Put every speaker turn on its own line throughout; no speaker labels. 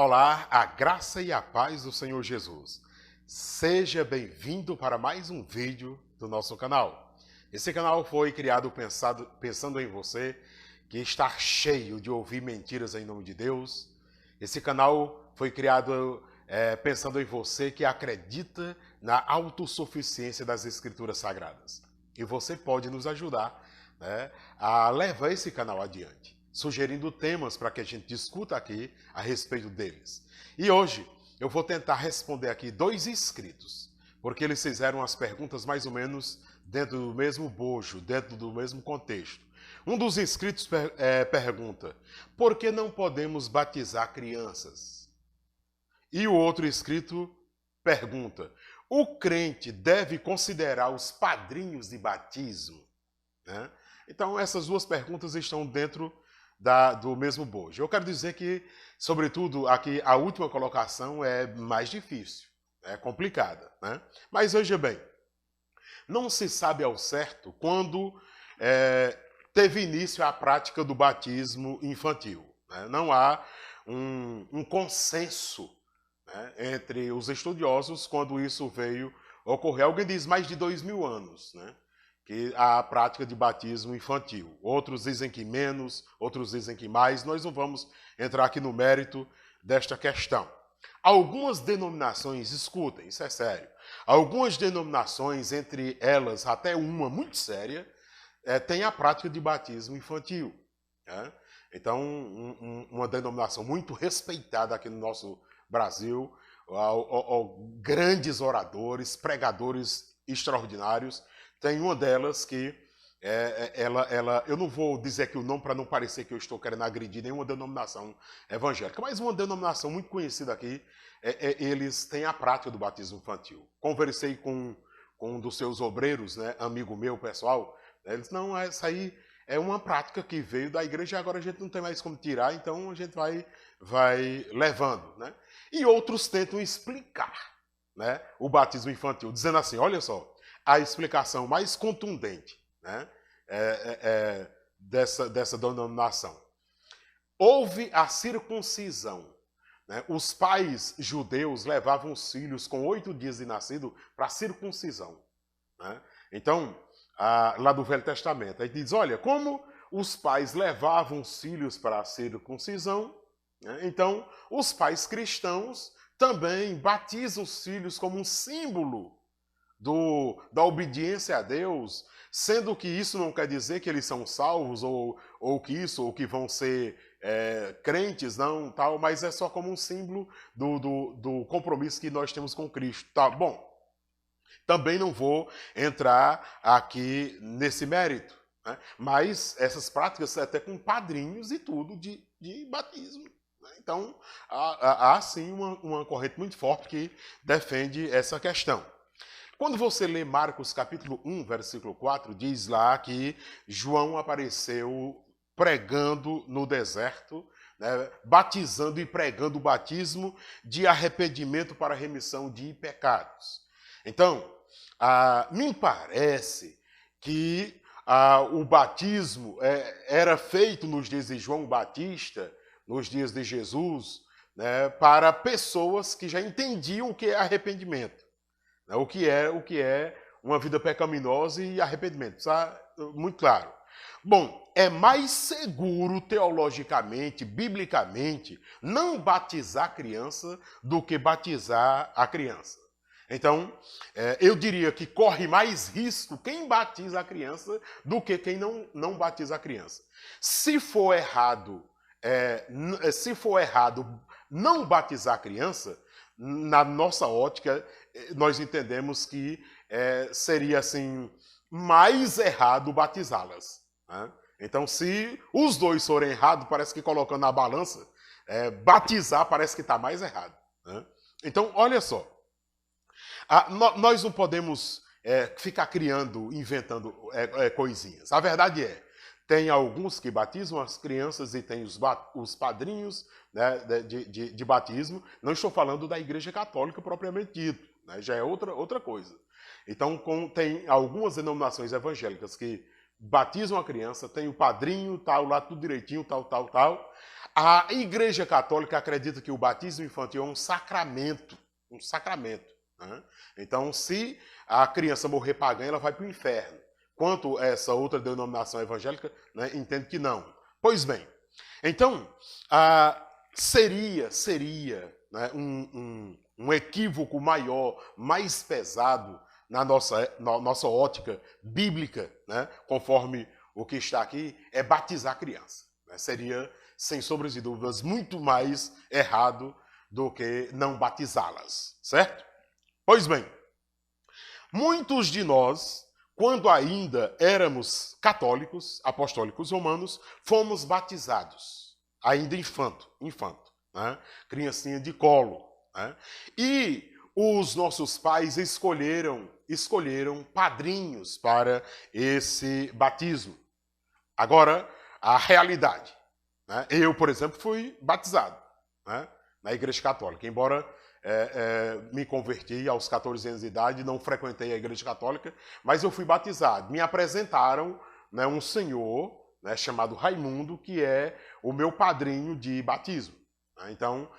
Olá, a graça e a paz do Senhor Jesus. Seja bem-vindo para mais um vídeo do nosso canal. Esse canal foi criado pensando em você que está cheio de ouvir mentiras em nome de Deus. Esse canal foi criado pensando em você que acredita na autossuficiência das Escrituras Sagradas. E você pode nos ajudar, né, a levar esse canal adiante, sugerindo temas para que a gente discuta aqui a respeito deles. E hoje eu vou tentar responder aqui 2 inscritos, porque eles fizeram as perguntas mais ou menos dentro do mesmo bojo, dentro do mesmo contexto. Um dos inscritos pergunta: por que não podemos batizar crianças? E o outro inscrito pergunta: o crente deve considerar os padrinhos de batismo? Né? Então essas 2 perguntas estão dentro do mesmo bojo. Eu quero dizer que, sobretudo, aqui a última colocação é mais difícil, é complicada, né? Mas veja bem, não se sabe ao certo quando teve início a prática do batismo infantil, né? Não há um consenso, né, entre os estudiosos quando isso veio ocorrer. Alguém diz mais de 2000 anos, né? Que a prática de batismo infantil. Outros dizem que menos, outros dizem que mais. Nós não vamos entrar aqui no mérito desta questão. Algumas denominações, escutem, isso é sério, algumas denominações, entre elas até uma muito séria, tem a prática de batismo infantil. Né? Então, uma denominação muito respeitada aqui no nosso Brasil, grandes oradores, pregadores extraordinários. Tem uma delas que eu não vou dizer aqui o nome para não parecer que eu estou querendo agredir nenhuma denominação evangélica, mas uma denominação muito conhecida aqui, eles têm a prática do batismo infantil. Conversei com um dos seus obreiros, né, amigo meu, pessoal, eles não, essa aí é uma prática que veio da igreja e agora a gente não tem mais como tirar, então a gente vai levando. Né? E outros tentam explicar, né, o batismo infantil, dizendo assim, olha só, a explicação mais contundente, né, dessa denominação. Houve a circuncisão. Né? Os pais judeus levavam os filhos com 8 dias de nascido para a circuncisão. Né? Então, lá do Velho Testamento, aí diz, olha, como os pais levavam os filhos para a circuncisão, né? Então os pais cristãos também batizam os filhos como um símbolo da obediência a Deus, sendo que isso não quer dizer que eles são salvos ou que vão ser crentes, não, tal, mas é só como um símbolo do compromisso que nós temos com Cristo. Tá bom, também não vou entrar aqui nesse mérito, né? Mas essas práticas até com padrinhos e tudo de batismo. Né? Então há sim uma corrente muito forte que defende essa questão. Quando você lê Marcos capítulo 1, versículo 4, diz lá que João apareceu pregando no deserto, né, batizando e pregando o batismo de arrependimento para a remissão de pecados. Então, me parece que o batismo era feito nos dias de João Batista, nos dias de Jesus, né, para pessoas que já entendiam o que é arrependimento. O que é uma vida pecaminosa e arrependimento. Está muito claro. Bom, é mais seguro teologicamente, biblicamente, não batizar a criança do que batizar a criança. Então, eu diria que corre mais risco quem batiza a criança do que quem não batiza a criança. Se for errado não batizar a criança, na nossa ótica, nós entendemos que seria assim mais errado batizá-las. Né? Então, se os dois forem errados, parece que colocando na balança, batizar parece que está mais errado. Né? Então, olha só, nós não podemos ficar criando, inventando coisinhas. A verdade tem alguns que batizam as crianças e tem os padrinhos, né, de batismo. Não estou falando da Igreja Católica propriamente dito, né, já é outra coisa. Então, tem algumas denominações evangélicas que batizam a criança, tem o padrinho, tal, lá tudo direitinho, tal, tal, tal. A Igreja Católica acredita que o batismo infantil é um sacramento, né? Então, se a criança morrer pagã, ela vai para o inferno. Quanto essa outra denominação evangélica, né, entende que não. Pois bem, então, seria né, um equívoco maior, mais pesado na nossa ótica bíblica, né, conforme o que está aqui, é batizar a criança. Né? Seria, sem sombras de dúvidas, muito mais errado do que não batizá-las, certo? Pois bem, muitos de nós, quando ainda éramos católicos, apostólicos romanos, fomos batizados, ainda infanto, né? Criancinha de colo. Né? E os nossos pais escolheram padrinhos para esse batismo. Agora, a realidade. Né? Eu, por exemplo, fui batizado, né, na Igreja Católica, embora me converti aos 14 anos de idade, não frequentei a Igreja Católica, mas eu fui batizado. Me apresentaram, né, um senhor, né, chamado Raimundo, que é o meu padrinho de batismo. Então,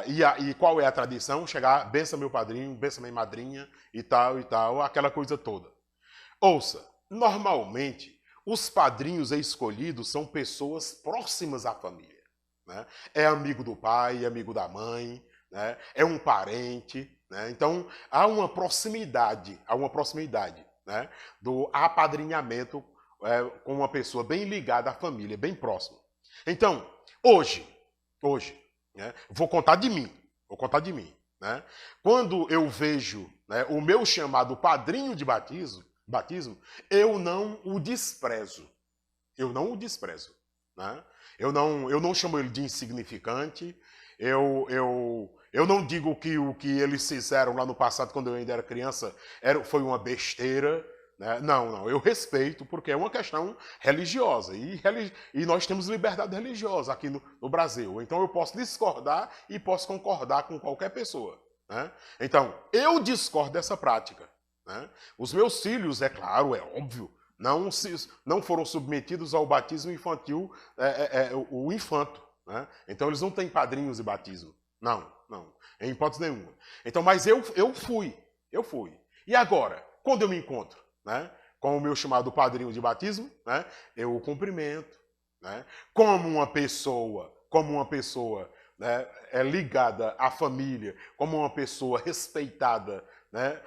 e qual é a tradição? Chegar, bença meu padrinho, bença minha madrinha e tal, aquela coisa toda. Ouça, normalmente, os padrinhos escolhidos são pessoas próximas à família. Né? É amigo do pai, amigo da mãe, né? É um parente. Né? Então, há uma proximidade, né, do apadrinhamento com uma pessoa bem ligada à família, bem próxima. Então, hoje, né, vou contar de mim. Né? Quando eu vejo, né, o meu chamado padrinho de batismo, eu não o desprezo. Né? Eu não chamo ele de insignificante. Eu não digo que o que eles fizeram lá no passado, quando eu ainda era criança, foi uma besteira. Né? Não, eu respeito, porque é uma questão religiosa. E nós temos liberdade religiosa aqui no Brasil. Então eu posso discordar e posso concordar com qualquer pessoa. Né? Então, eu discordo dessa prática. Né? Os meus filhos, é claro, é óbvio, não foram submetidos ao batismo infantil, o infanto. Né? Então eles não têm padrinhos de batismo. Não, em hipótese nenhuma. Então, mas eu fui. E agora, quando eu me encontro, né, com o meu chamado padrinho de batismo, né, eu o cumprimento, né, como uma pessoa, né, ligada à família, como uma pessoa respeitada, né,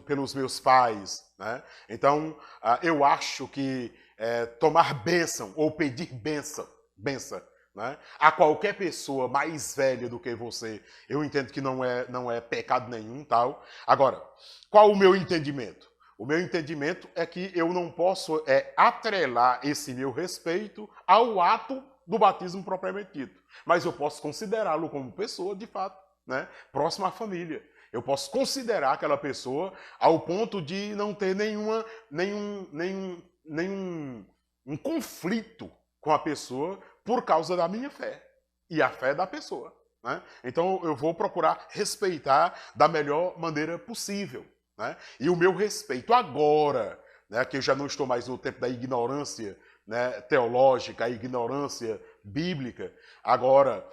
pelos meus pais. Né? Então, eu acho que tomar bênção ou pedir benção, né, a qualquer pessoa mais velha do que você, eu entendo que não é pecado nenhum, tal. Agora, qual o meu entendimento? O meu entendimento é que eu não posso atrelar esse meu respeito ao ato do batismo propriamente dito. Mas eu posso considerá-lo como pessoa, de fato, né, próxima à família. Eu posso considerar aquela pessoa ao ponto de não ter nenhum conflito com a pessoa por causa da minha fé e a fé da pessoa. Né? Então eu vou procurar respeitar da melhor maneira possível. Né? E o meu respeito agora, né, que eu já não estou mais no tempo da ignorância, né, teológica, a ignorância bíblica, agora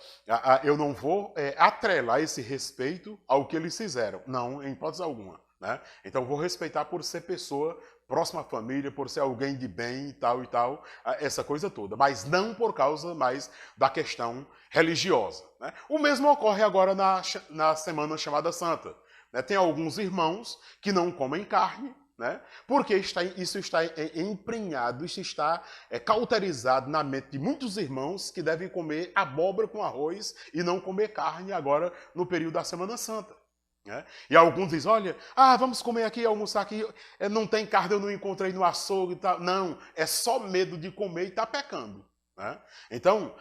eu não vou atrelar esse respeito ao que eles fizeram. Não, em hipótese alguma. Né? Então eu vou respeitar por ser pessoa próxima à família, por ser alguém de bem e tal, essa coisa toda. Mas não por causa mais da questão religiosa. Né? O mesmo ocorre agora na Semana Chamada Santa. Né? Tem alguns irmãos que não comem carne, né? Porque isso está emprenhado, isso está cauterizado na mente de muitos irmãos que devem comer abóbora com arroz e não comer carne agora no período da Semana Santa. Né? E alguns dizem, olha, vamos comer aqui, almoçar aqui, não tem carne, eu não encontrei no açougue e tal. Não, é só medo de comer e está pecando. Né? Então,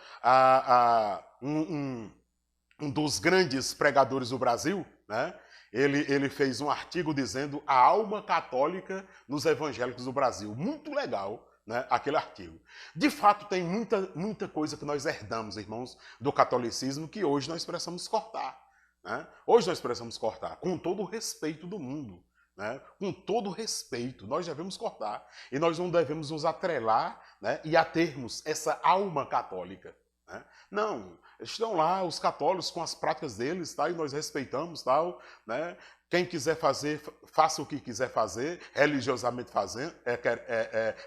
um dos grandes pregadores do Brasil, né, ele fez um artigo dizendo a alma católica nos evangélicos do Brasil. Muito legal, né, aquele artigo. De fato, tem muita coisa que nós herdamos, irmãos, do catolicismo que hoje nós precisamos cortar. Né? Hoje nós precisamos cortar, com todo o respeito do mundo. né, com todo respeito, nós devemos cortar. E nós não devemos nos atrelar, né, e a termos essa alma católica. Né? Não, estão lá os católicos com as práticas deles, tá, e nós respeitamos, tal, né? Quem quiser fazer, faça o que quiser fazer, religiosamente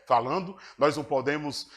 falando. Nós não podemos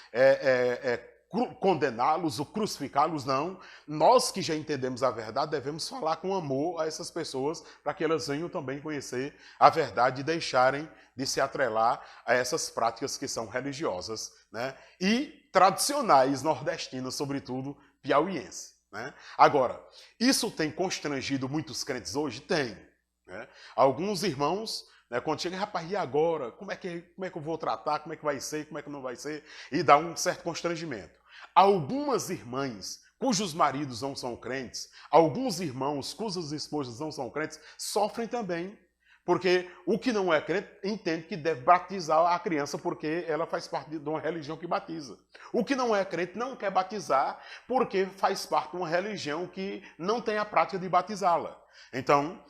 condená-los ou crucificá-los, não. Nós que já entendemos a verdade devemos falar com amor a essas pessoas para que elas venham também conhecer a verdade e deixarem de se atrelar a essas práticas que são religiosas, né? E tradicionais nordestinas, sobretudo piauiense, né? Agora, isso tem constrangido muitos crentes hoje? Tem. Né? Alguns irmãos, né, quando chega, rapaz, e agora? Como é que eu vou tratar? Como é que vai ser? Como é que não vai ser? E dá um certo constrangimento. Algumas irmãs cujos maridos não são crentes, alguns irmãos cujas esposas não são crentes, sofrem também. Porque o que não é crente entende que deve batizar a criança porque ela faz parte de uma religião que batiza. O que não é crente não quer batizar porque faz parte de uma religião que não tem a prática de batizá-la. Então,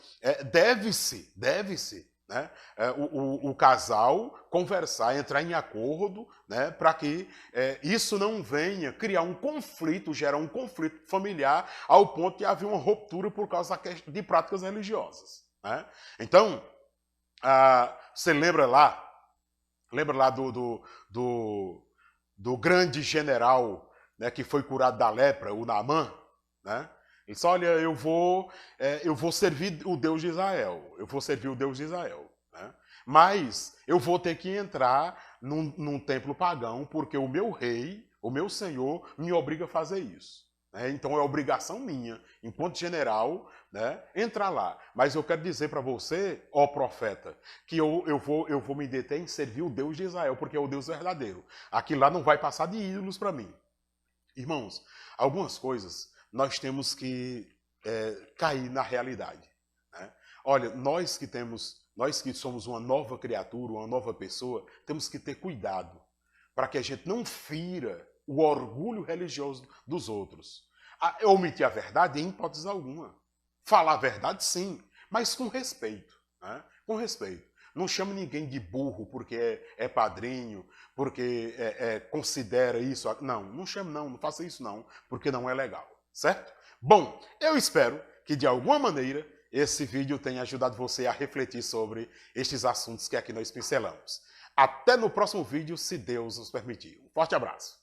deve-se, né, o casal conversar, entrar em acordo, né, para que isso não venha criar um conflito, gerar um conflito familiar ao ponto de haver uma ruptura por causa de práticas religiosas. Né? Então, você lembra lá do grande general, né, que foi curado da lepra, o Naamã, né? Ele disse, olha, eu vou servir o Deus de Israel, né? Mas eu vou ter que entrar num templo pagão, porque o meu rei, o meu senhor, me obriga a fazer isso. Né? Então é obrigação minha, enquanto general, né, entrar lá. Mas eu quero dizer para você, ó profeta, que eu vou me deter em servir o Deus de Israel, porque é o Deus verdadeiro. Aquilo lá não vai passar de ídolos para mim. Irmãos, algumas coisas nós temos que cair na realidade. Né? Olha, nós que somos uma nova criatura, uma nova pessoa, temos que ter cuidado para que a gente não fira o orgulho religioso dos outros. Omitir a verdade em hipótese alguma. Falar a verdade, sim, mas com respeito. Né? Com respeito. Não chame ninguém de burro porque é padrinho, porque considera isso. Não chame não faça isso não, porque não é legal. Certo? Bom, eu espero que de alguma maneira esse vídeo tenha ajudado você a refletir sobre estes assuntos que aqui nós pincelamos. Até no próximo vídeo, se Deus nos permitir. Um forte abraço.